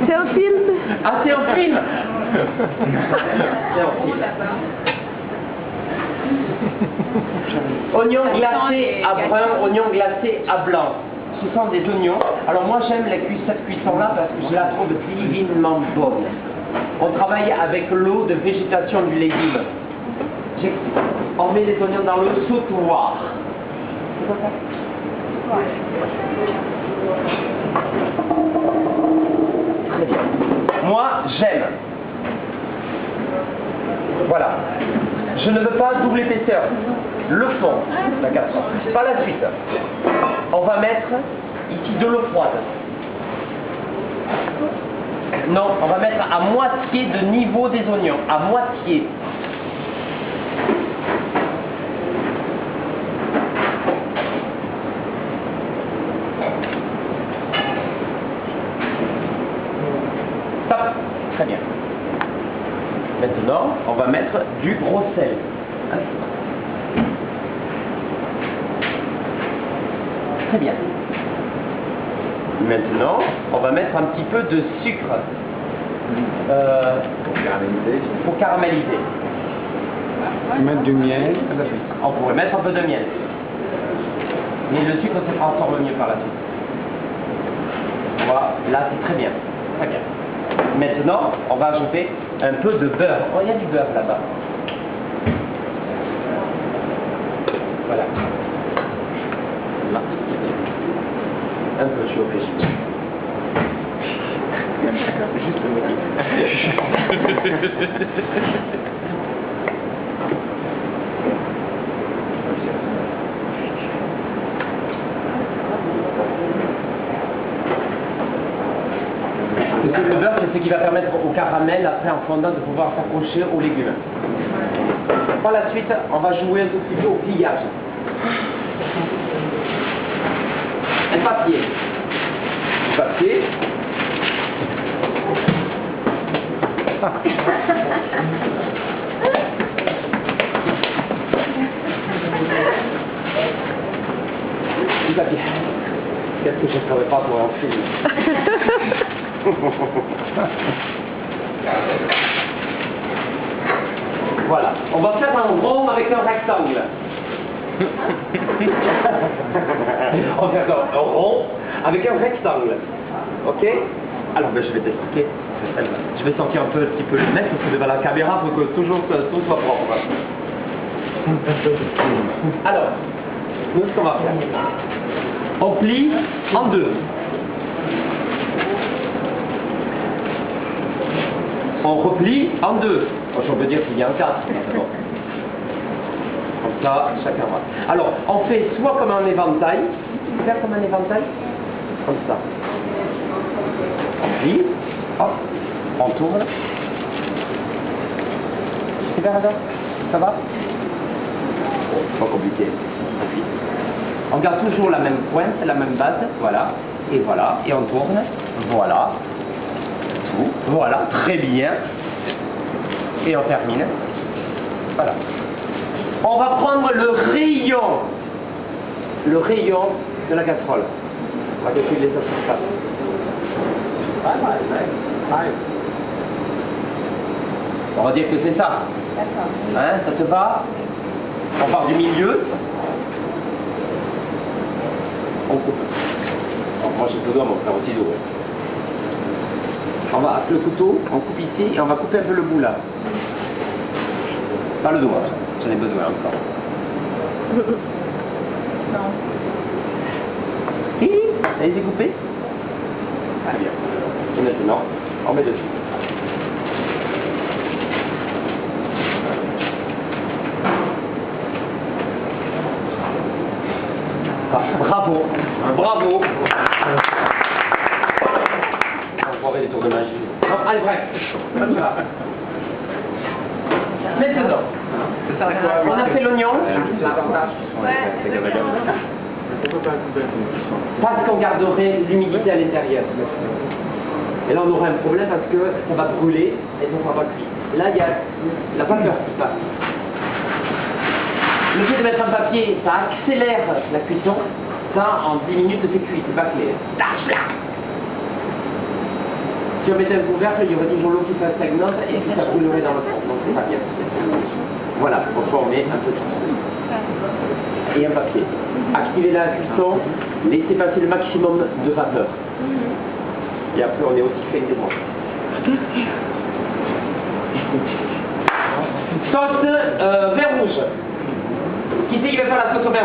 C'est un film. Ah, c'est un film. C'est un film. Oignons glacés à brun, oignons glacés à blanc. Ce sont des oignons. Alors moi j'aime cette cuisson-là parce que je la trouve divinement bonne. On travaille avec l'eau de végétation du légume. On met les oignons dans le sautoir. C'est quoi ça? Très bien. Moi j'aime. Voilà. Je ne veux pas double épaisseur. Le fond, la casserole. Par la suite, on va mettre ici de l'eau froide. Non, on va mettre à moitié de niveau des oignons. À moitié. Stop. Très bien. Maintenant, on va mettre du gros sel. Très bien. Maintenant, on va mettre un petit peu de sucre pour caraméliser. Mettre du miel. On pourrait mettre un peu de miel. Mais le sucre se transforme mieux par la suite. Voilà, là c'est très bien. Très bien. Maintenant, on va ajouter un peu de beurre. Oh, il y a du beurre là-bas. Voilà. Là. Un peu chauffé. Juste le Le beurre, c'est ce qui va permettre au caramel, après en fondant, de pouvoir s'accrocher aux légumes. Par la suite, on va jouer un tout petit peu au pliage. Un papier. Du papier. Du papier. Qu'est-ce que je ne savais pas pour un film. Voilà, on va faire un rond avec un rectangle. On va faire un rond avec un rectangle. Ok? Alors ben, je vais t'expliquer. Je vais sortir un petit peu le mec parce que devant la caméra pour que toujours tout soit propre. Alors, nous ce qu'on va faire, on plie en deux. On replie en deux. On peut dire qu'il y a un quatre. Bon. Comme ça, chacun va. Alors, on fait soit comme un éventail. Tu peux faire comme un éventail? Comme ça. On plie. Hop. On tourne. C'est bien, Adam? Ça va? Pas compliqué. On garde toujours la même pointe, la même base. Voilà. Et voilà. Et on tourne. Voilà. Voilà, très bien. Et on termine. Voilà. On va prendre le rayon de la casserole. On va calculer sa surface. On va dire que c'est ça. D'accord. Hein, ça te va? On part du milieu. On coupe. Alors, moi j'ai le doigt, mon frère aussi d'eau. On va avec le couteau, on coupe ici et on va couper un peu le bout là. Pas le doigt, j'en ai besoin encore. Non. Si, allez découper. Très bien. Et maintenant, on met dessus. Ah, bravo, bravo. On va des tours de magie. Non, allez, bref. Maintenant, on a fait l'oignon. Parce qu'on garderait l'humidité à l'intérieur. Et là, on aurait un problème parce que ça va brûler et donc on va cuire. Là, il y a la vapeur qui passe. Le fait de mettre un papier, ça accélère la cuisson. Ça, en 10 minutes, c'est cuit, c'est bâclé. Si on mettait un couvercle, il y aurait toujours l'eau qui serait stagnante et ça coulerait dans le fond. Donc c'est pas bien. Voilà, pourquoi on met un peu de et un papier. Activez la cuisson, laissez passer le maximum de vapeur. Et après on est aussi fait que des bras. Sauce vin rouge. Qui c'est qui va faire la sauce au vin rouge?